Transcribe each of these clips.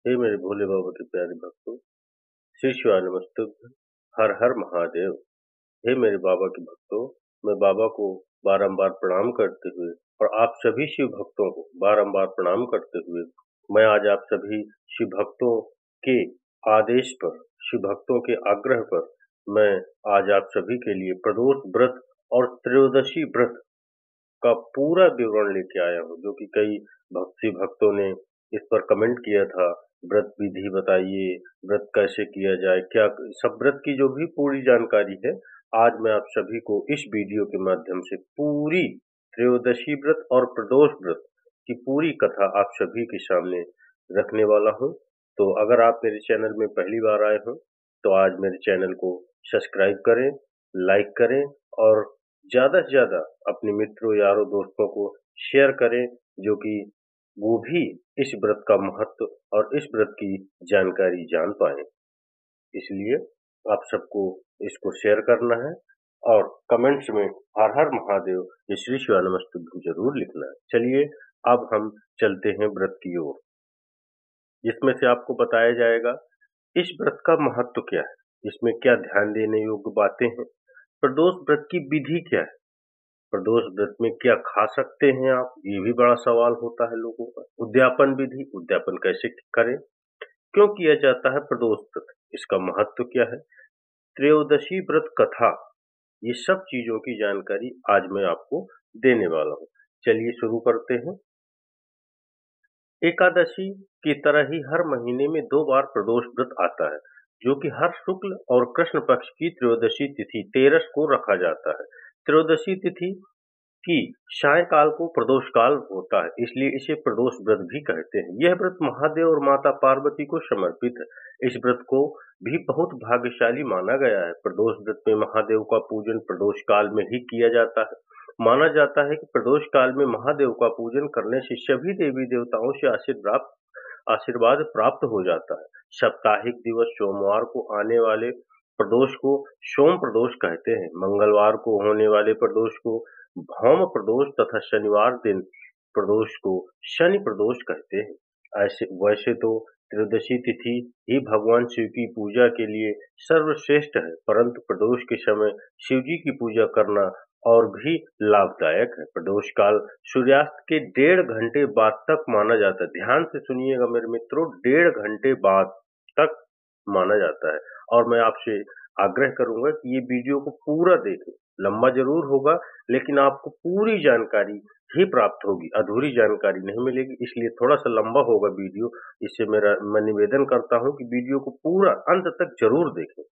हे मेरे भोले बाबा के प्यारे भक्तों, श्री शिवानमस्तुभ्यं, हर हर महादेव। हे मेरे बाबा के भक्तों, मैं बाबा को बारंबार प्रणाम करते हुए और आप सभी शिव भक्तों को बारंबार प्रणाम करते हुए मैं आज आप सभी शिव भक्तों के आदेश पर, शिव भक्तों के आग्रह पर मैं आज आप सभी के लिए प्रदोष व्रत और त्रयोदशी व्रत का पूरा विवरण लेके आया हूँ, जो कि कई शिव भक्तों ने इस पर कमेंट किया था। व्रत विधि बताइए, व्रत कैसे किया जाए, क्या सब व्रत की जो भी पूरी जानकारी है आज मैं आप सभी को इस वीडियो के माध्यम से पूरी त्रयोदशी व्रत और प्रदोष व्रत की पूरी कथा आप सभी के सामने रखने वाला हूँ। तो अगर आप मेरे चैनल में पहली बार आए हो तो आज मेरे चैनल को सब्सक्राइब करें, लाइक करें और ज़्यादा से ज़्यादा अपने मित्रों, यारों, दोस्तों को शेयर करें, जो कि वो भी इस व्रत का महत्व और इस व्रत की जानकारी जान पाएँ। इसलिए आप सबको इसको शेयर करना है और कमेंट्स में हर हर महादेव या श्री शिवानमस्तुभ्यं जरूर लिखना है। चलिए अब हम चलते हैं व्रत की ओर, जिसमें से आपको बताया जाएगा इस व्रत का महत्व क्या है, इसमें क्या ध्यान देने योग्य बातें हैं, प्रदोष व्रत की विधि क्या है, प्रदोष व्रत में क्या खा सकते हैं आप, ये भी बड़ा सवाल होता है लोगों का। उद्यापन विधि, उद्यापन कैसे करें, क्यों किया जाता है प्रदोष व्रत, इसका महत्व क्या है, त्रयोदशी व्रत कथा, ये सब चीजों की जानकारी आज मैं आपको देने वाला हूँ। चलिए शुरू करते हैं। एकादशी की तरह ही हर महीने में 2 बार प्रदोष व्रत आता है, जो कि हर शुक्ल और कृष्ण पक्ष की त्रयोदशी तिथि 13 को रखा जाता है। त्रयोदशी तिथि की सायंकाल को प्रदोष काल होता है, इसलिए इसे प्रदोष व्रत भी कहते हैं। यह व्रत महादेव और माता पार्वती को समर्पित है। इस व्रत को भी बहुत भाग्यशाली माना गया है। प्रदोष व्रत में महादेव का पूजन प्रदोष काल में ही किया जाता है। माना जाता है कि प्रदोष काल में महादेव का पूजन करने से सभी देवी देवताओं से आशीर्वाद प्राप्त हो जाता है। साप्ताहिक दिवस सोमवार को आने वाले प्रदोष को सोम प्रदोष कहते हैं। मंगलवार को होने वाले प्रदोष को भौम प्रदोष तथा शनिवार दिन प्रदोष को शनि प्रदोष कहते हैं। ऐसे वैसे तो त्रयोदशी तिथि ही भगवान शिव की पूजा के लिए सर्वश्रेष्ठ है, परंतु प्रदोष के समय शिव जी की पूजा करना और भी लाभदायक है। प्रदोष काल सूर्यास्त के 1.5 घंटे बाद तक माना जाता है। ध्यान से सुनिएगा मेरे मित्रों, 1.5 घंटे बाद तक माना जाता है। और मैं आपसे आग्रह करूंगा कि ये वीडियो को पूरा देखें। लंबा जरूर होगा, लेकिन आपको पूरी जानकारी ही प्राप्त होगी, अधूरी जानकारी नहीं मिलेगी। इसलिए थोड़ा सा लंबा होगा वीडियो। इससे मैं निवेदन करता हूं कि वीडियो को पूरा अंत तक जरूर देखें।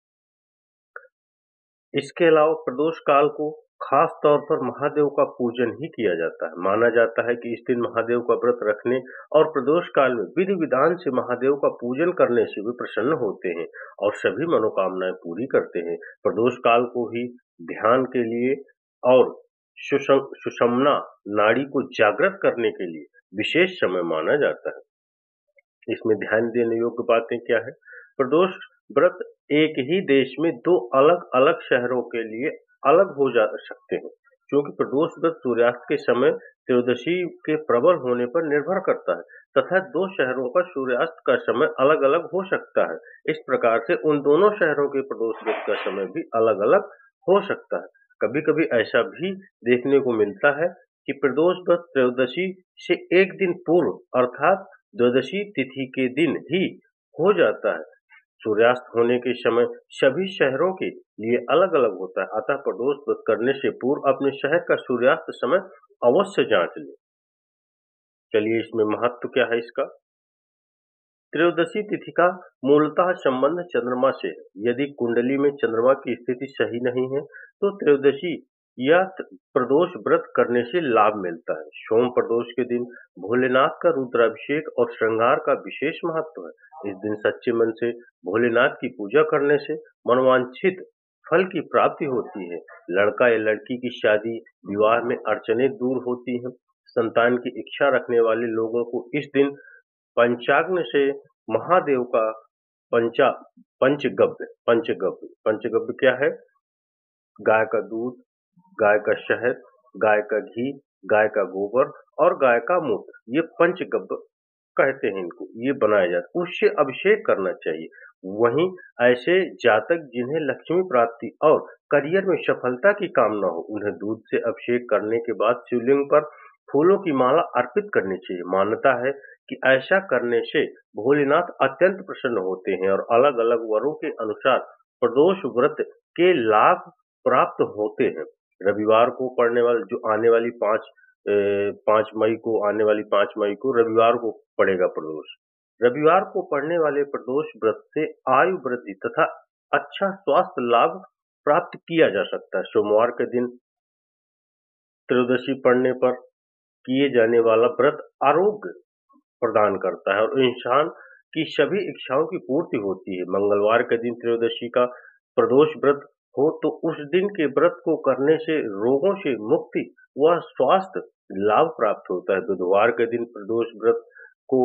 इसके अलावा प्रदोष काल को खास तौर पर महादेव का पूजन ही किया जाता है। माना जाता है कि इस दिन महादेव का व्रत रखने और प्रदोष काल में विधि विधान से महादेव का पूजन करने से वे प्रसन्न होते हैं और सभी मनोकामनाएं पूरी करते हैं। प्रदोष काल को ही ध्यान के लिए और सुषुम्ना नाड़ी को जागृत करने के लिए विशेष समय माना जाता है। इसमें ध्यान देने योग्य बातें क्या है, प्रदोष व्रत एक ही देश में 2 अलग अलग शहरों के लिए अलग हो जा सकते हैं, क्योंकि प्रदोष व्रत सूर्यास्त के समय त्रयोदशी के प्रबल होने पर निर्भर करता है तथा 2 शहरों का सूर्यास्त का समय अलग अलग हो सकता है। इस प्रकार से उन दोनों शहरों के प्रदोष व्रत का समय भी अलग अलग हो सकता है। कभी कभी ऐसा भी देखने को मिलता है कि प्रदोष व्रत त्रयोदशी से एक दिन पूर्व अर्थात द्वादशी तिथि के दिन ही हो जाता है। सूर्यास्त होने के समय सभी शहरों के लिए अलग अलग होता है, अतः प्रदोष व्रत करने से पूर्व अपने शहर का सूर्यास्त समय अवश्य जांच लें। चलिए इसमें महत्व क्या है इसका। त्रयोदशी तिथि का मूलतः संबंध चंद्रमा से है। यदि कुंडली में चंद्रमा की स्थिति सही नहीं है तो त्रयोदशी या प्रदोष व्रत करने से लाभ मिलता है। सोम प्रदोष के दिन भोलेनाथ का रुद्राभिषेक और श्रृंगार का विशेष महत्व है। इस दिन सच्चे मन से भोलेनाथ की पूजा करने से मनोवांछित फल की प्राप्ति होती है। लड़का या लड़की की शादी विवाह में अड़चनें दूर होती हैं। संतान की इच्छा रखने वाले लोगों को इस दिन पंचाग्नि से महादेव का पंचगव्य क्या है, गाय का दूध, गाय का शहद, गाय का घी, गाय का गोबर और गाय का मूत्र, ये पंचगव्य कहते हैं इनको, ये बनाया जाता है, उससे अभिषेक करना चाहिए। वहीं ऐसे जातक जिन्हें लक्ष्मी प्राप्ति और करियर में सफलता की कामना हो, उन्हें दूध से अभिषेक करने के बाद शिवलिंग पर फूलों की माला अर्पित करनी चाहिए। मान्यता है कि ऐसा करने से भोलेनाथ अत्यंत प्रसन्न होते हैं और अलग-अलग वरों के अनुसार प्रदोष व्रत के लाभ प्राप्त होते हैं। रविवार को पड़ने वाले जो आने वाली 5 मई को आने वाली 5 मई को रविवार को पड़ेगा प्रदोष। रविवार को पड़ने वाले प्रदोष व्रत से आयु वृद्धि तथा अच्छा स्वास्थ्य लाभ प्राप्त किया जा सकता है। सोमवार के दिन त्रयोदशी पड़ने पर किए जाने वाला व्रत आरोग्य प्रदान करता है और इंसान की सभी इच्छाओं की पूर्ति होती है। मंगलवार के दिन त्रयोदशी का प्रदोष व्रत हो तो उस दिन के व्रत को करने से रोगों से मुक्ति व स्वास्थ्य लाभ प्राप्त होता है। बुधवार के दिन प्रदोष व्रत को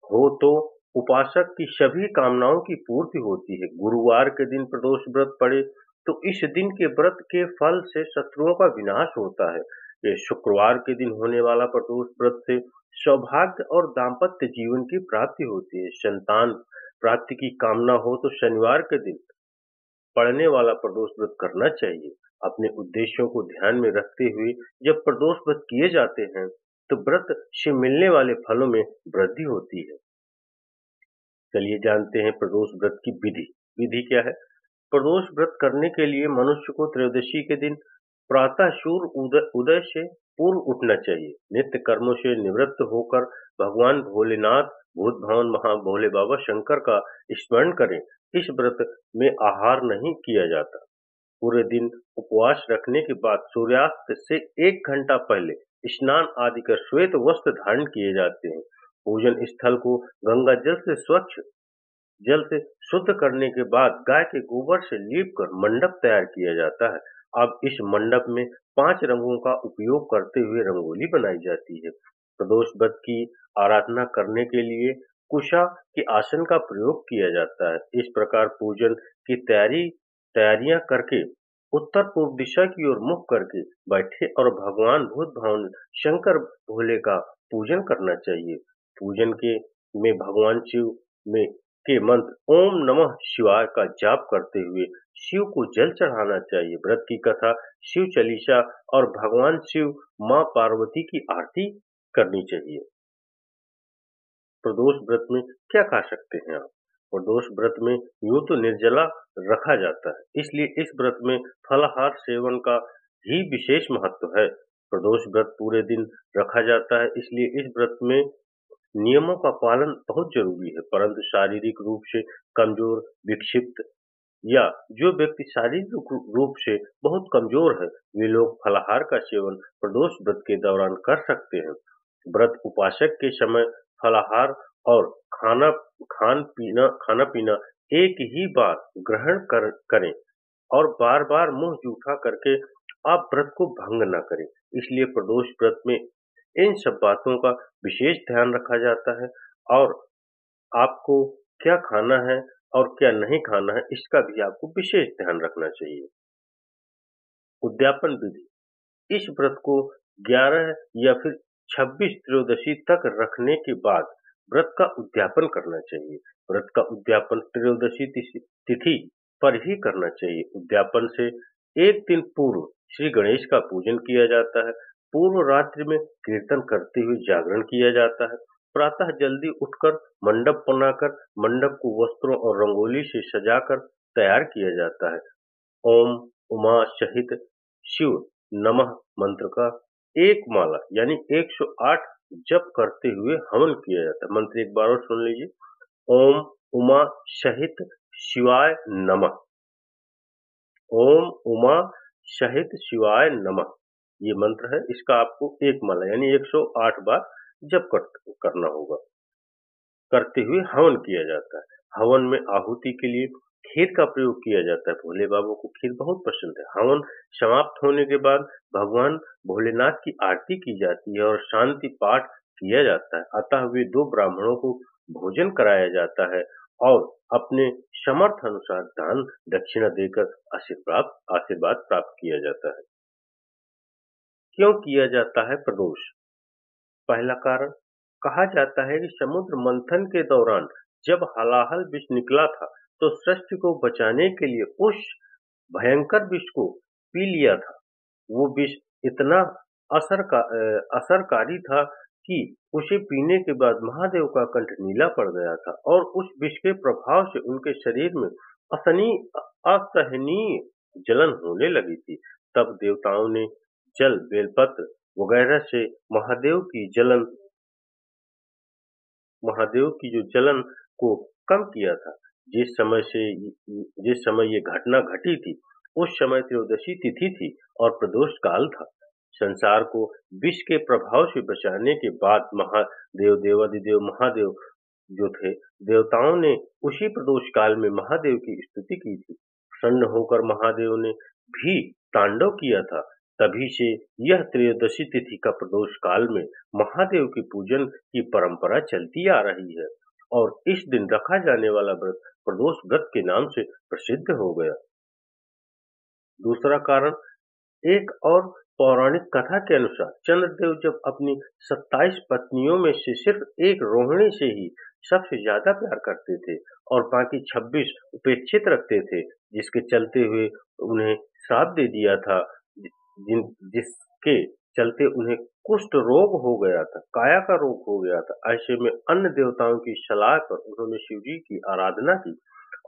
हो तो उपासक की सभी कामनाओं की पूर्ति होती है। गुरुवार के दिन प्रदोष व्रत पड़े तो इस दिन के व्रत के फल से शत्रुओं का विनाश होता है। ये शुक्रवार के दिन होने वाला प्रदोष व्रत से सौभाग्य और दाम्पत्य जीवन की प्राप्ति होती है। संतान प्राप्ति की कामना हो तो शनिवार के दिन पड़ने वाला प्रदोष व्रत करना चाहिए। अपने उद्देश्यों को ध्यान में रखते हुए जब प्रदोष व्रत किए जाते हैं तो व्रत से मिलने वाले फलों में वृद्धि होती है। चलिए जानते हैं प्रदोष व्रत की विधि। विधि क्या है? प्रदोष व्रत करने के लिए मनुष्य को त्रयोदशी के दिन प्रातः सूर्य उदय से पूर्व उठना चाहिए। नित्य कर्मों से निवृत्त होकर भगवान भोलेनाथ, भूत भवन महा भोले बाबा शंकर का स्मरण करें। इस व्रत में आहार नहीं किया जाता। पूरे दिन उपवास रखने के बाद सूर्यास्त से 1 घंटा पहले स्नान आदि कर श्वेत वस्त्र धारण किए जाते हैं। पूजन स्थल को गंगा जल से शुद्ध करने के बाद गाय के गोबर से लीप कर मंडप तैयार किया जाता है। अब इस मंडप में 5 रंगों का उपयोग करते हुए रंगोली बनाई जाती है। प्रदोष व्रत की आराधना करने के लिए कुशा के आसन का प्रयोग किया जाता है। इस प्रकार पूजन की तैयारियां करके उत्तर पूर्व दिशा की ओर मुख करके बैठे और भगवान भूत भवन शंकर भोले का पूजन करना चाहिए। पूजन के में भगवान शिव में के मंत्र ओम नमः शिवाय का जाप करते हुए शिव को जल चढ़ाना चाहिए। व्रत की कथा, शिव चालीसा और भगवान शिव मां पार्वती की आरती करनी चाहिए। प्रदोष व्रत में क्या खा सकते हैं आप? प्रदोष व्रत में यूं तो निर्जला रखा जाता है, इसलिए इस व्रत में फलाहार सेवन का ही विशेष महत्व है। प्रदोष व्रत पूरे दिन रखा जाता है, इसलिए इस व्रत में नियमों का पालन बहुत जरूरी है। परंतु शारीरिक रूप से कमजोर, विक्षिप्त या जो व्यक्ति शारीरिक रूप से बहुत कमजोर है, वे लोग फलाहार का सेवन प्रदोष व्रत के दौरान कर सकते हैं। व्रत उपासक के समय फलाहार और खाना पीना एक ही बार करें और बार बार मुंह जूठा करके आप व्रत को भंग न करें। इसलिए प्रदोष व्रत में इन सब बातों का विशेष ध्यान रखा जाता है और आपको क्या खाना है और क्या नहीं खाना है, इसका भी आपको विशेष ध्यान रखना चाहिए। उद्यापन विधि। इस व्रत को 11 या फिर 26 त्रयोदशी तक रखने के बाद व्रत का उद्यापन करना चाहिए। व्रत का उद्यापन त्रयोदशी तिथि पर ही करना चाहिए। उद्यापन से 1 दिन पूर्व श्री गणेश का पूजन किया जाता है। पूर्व रात्रि में कीर्तन करते हुए जागरण किया जाता है। प्रातः जल्दी उठकर मंडप बनाकर मंडप को वस्त्रों और रंगोली से सजाकर तैयार किया जाता है। ओम उमा सहित शिव नमः मंत्र का एक माला यानी 108 जप करते हुए हवन किया जाता है। मंत्र एक बार और सुन लीजिए। ओम उमा सहित शिवाय नमः। ओम उमा सहित शिवाय नमः। ये मंत्र है, इसका आपको एक माला यानी 108 बार जप करना होगा। करते हुए हवन किया जाता है। हवन में आहुति के लिए खीर का प्रयोग किया जाता है। भोले बाबा को खीर बहुत पसंद है। हवन समाप्त होने के बाद भगवान भोलेनाथ की आरती की जाती है और शांति पाठ किया जाता है। अतः वे 2 ब्राह्मणों को भोजन कराया जाता है और अपने समर्थ अनुसार दान दक्षिणा देकर आशीर्वाद प्राप्त किया जाता है। क्यों किया जाता है प्रदोष? पहला कारण, कहा जाता है कि समुद्र मंथन के दौरान जब हलाहल विष निकला था, तो सृष्टि को बचाने के लिए उस भयंकर विष को पी लिया था। वो विष इतना असरकारी था कि उसे पीने के बाद महादेव का कंठ नीला पड़ गया था और उस विष के प्रभाव से उनके शरीर में असहनीय जलन होने लगी थी। तब देवताओं ने जल, बेलपत्र वगैरह से महादेव की जो जलन को कम किया था। जिस समय से जिस समय ये घटना घटी थी, उस समय त्रयोदशी तिथि थी और प्रदोष काल था। संसार को विष के प्रभाव से बचाने के बाद देवाधिदेव महादेव जो थे, देवताओं ने उसी प्रदोष काल में महादेव की स्तुति की थी। प्रसन्न होकर महादेव ने भी तांडव किया था। तभी से यह त्रयोदशी तिथि का प्रदोष काल में महादेव की पूजन की परंपरा चलती आ रही है और इस दिन रखा जाने वाला व्रत प्रदोष व्रत के नाम से प्रसिद्ध हो गया। दूसरा कारण, एक और पौराणिक कथा के अनुसार चंद्रदेव जब अपनी 27 पत्नियों में से सिर्फ एक रोहिणी से ही सबसे ज्यादा प्यार करते थे और बाकी 26 उपेक्षित रखते थे, जिसके चलते हुए उन्हें श्राप दे दिया था, जिसके चलते उन्हें कुष्ठ रोग हो गया था, काया का रोग हो गया था। ऐसे में अन्य देवताओं की सलाह पर उन्होंने शिव जी की आराधना की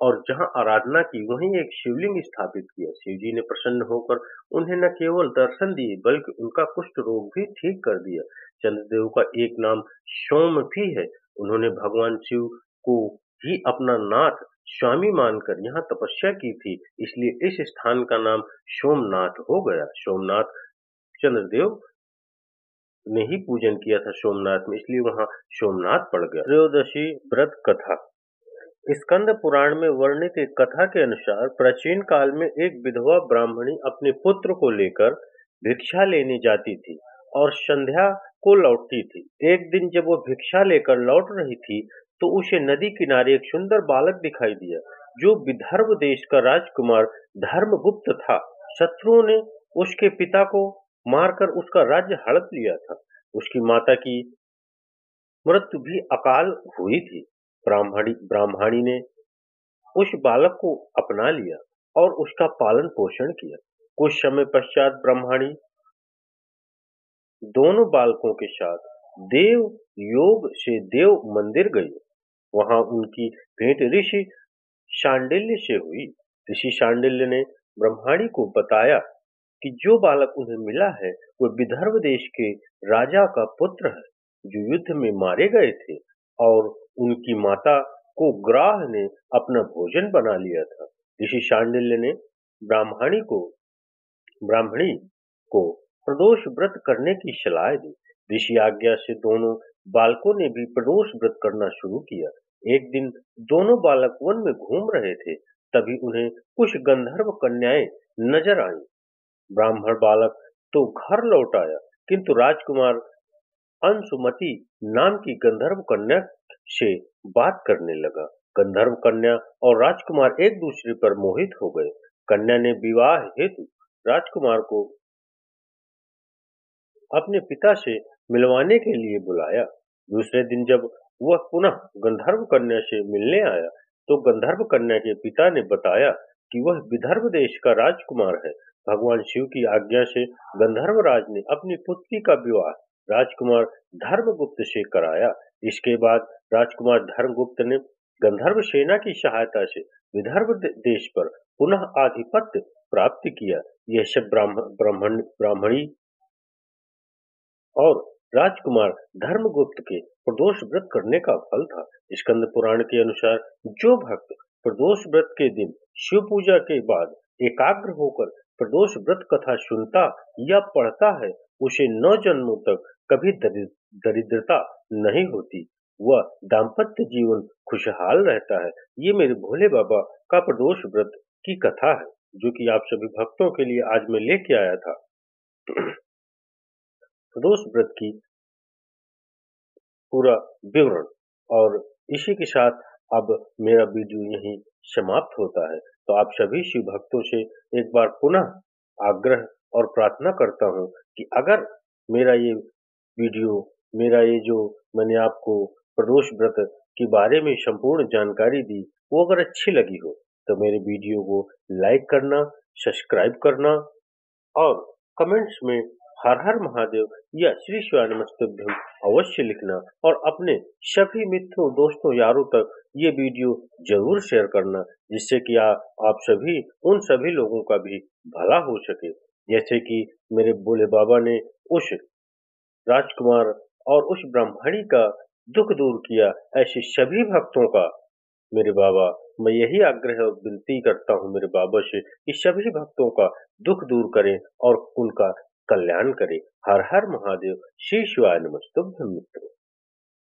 और जहां आराधना की वहीं एक शिवलिंग स्थापित किया। शिव जी ने प्रसन्न होकर उन्हें न केवल दर्शन दिए बल्कि उनका कुष्ठ रोग भी ठीक कर दिया। चंद्रदेव का एक नाम सोम भी है। उन्होंने भगवान शिव को ही अपना नाथ स्वामी मानकर यहाँ तपस्या की थी, इसलिए इस स्थान का नाम सोमनाथ हो गया। सोमनाथ चंद्रदेव ने ही पूजन किया था सोमनाथ में, इसलिए वहां सोमनाथ पड़ गया। त्रयोदशी व्रत कथा। स्कंद पुराण में वर्णित एक कथा के अनुसार प्राचीन काल में एक विधवा ब्राह्मणी अपने पुत्र को लेकर भिक्षा लेने जाती थी और संध्या को लौटती थी। एक दिन जब वो भिक्षा लेकर लौट रही थी तो उसे नदी किनारे एक सुंदर बालक दिखाई दिया जो विदर्भ देश का राजकुमार धर्मगुप्त था। शत्रुओं ने उसके पिता को मारकर उसका राज्य हड़प लिया था। उसकी माता की मृत्यु भी अकाल हुई थी। ब्राह्मणी ने उस बालक को अपना लिया और उसका पालन पोषण किया। कुछ समय पश्चात ब्राह्मणी दोनों बालकों के साथ देव योग से देव मंदिर गई। वहां उनकी भेंट ऋषि शांडिल्य से हुई। ऋषि शांडिल्य ने ब्रह्माणी को बताया कि जो बालक उन्हें मिला है वह विदर्भ देश के राजा का पुत्र है जो युद्ध में मारे गए थे और उनकी माता को ग्राह ने अपना भोजन बना लिया था। ऋषि शांडिल्य ने ब्राह्मणी को प्रदोष व्रत करने की सलाह दी। ऋषि आज्ञा से दोनों बालकों ने भी प्रदोष व्रत करना शुरू किया। एक दिन दोनों बालक वन में घूम रहे थे, तभी उन्हें कुछ गंधर्व कन्याएं नजर आईं। ब्राह्मण बालक तो घर लौट आया, किंतु राजकुमार अंशुमति नाम की गंधर्व कन्या से बात करने लगा। गंधर्व कन्या और राजकुमार एक दूसरे पर मोहित हो गए। कन्या ने विवाह हेतु राजकुमार को अपने पिता से मिलवाने के लिए बुलाया। दूसरे दिन जब वह पुनः गंधर्व कन्या से मिलने आया तो गंधर्व कन्या के पिता ने बताया कि वह विदर्भ देश का राजकुमार है। भगवान शिव की आज्ञा से गंधर्व राज ने अपनी पुत्री का विवाह राजकुमार धर्मगुप्त से कराया। इसके बाद राजकुमार धर्मगुप्त ने गंधर्व सेना की सहायता से विदर्भ देश पर पुनः आधिपत्य प्राप्त किया। यह सब ब्राह्मणी और राजकुमार धर्मगुप्त के प्रदोष व्रत करने का फल था। स्कंद पुराण के अनुसार जो भक्त प्रदोष व्रत के दिन शिव पूजा के बाद एकाग्र होकर प्रदोष व्रत कथा सुनता या पढ़ता है, उसे 9 जन्मों तक कभी दरिद्रता नहीं होती। वह दाम्पत्य जीवन खुशहाल रहता है। ये मेरे भोले बाबा का प्रदोष व्रत की कथा है, जो कि आप सभी भक्तों के लिए आज मैं लेके आया था। प्रदोष व्रत की पूरा विवरण, और इसी के साथ अब मेरा वीडियो यहीं समाप्त होता है। तो आप सभी शिव भक्तों से एक बार पुनः आग्रह और प्रार्थना करता हूं कि अगर मेरा ये वीडियो मेरा ये जो मैंने आपको प्रदोष व्रत के बारे में संपूर्ण जानकारी दी, वो अगर अच्छी लगी हो, तो मेरे वीडियो को लाइक करना, सब्सक्राइब करना और कमेंट्स में हर हर महादेव या श्री शिवाय नमस्तुभ्यम अवश्य लिखना और अपने सभी मित्रों, दोस्तों, यारों तक ये वीडियो जरूर शेयर करना, जिससे कि आप सभी उन सभी लोगों का भी भला हो सके। जैसे कि मेरे भोले बाबा ने उस राजकुमार और उस ब्राह्मणी का दुख दूर किया, ऐसे सभी भक्तों का मेरे बाबा, मैं यही आग्रह और विनती करता हूँ मेरे बाबा से कि सभी भक्तों का दुख दूर करें और उनका कल्याण करें। हर हर महादेव, श्री शिवाय नमस्तुभ्यं मित्रों।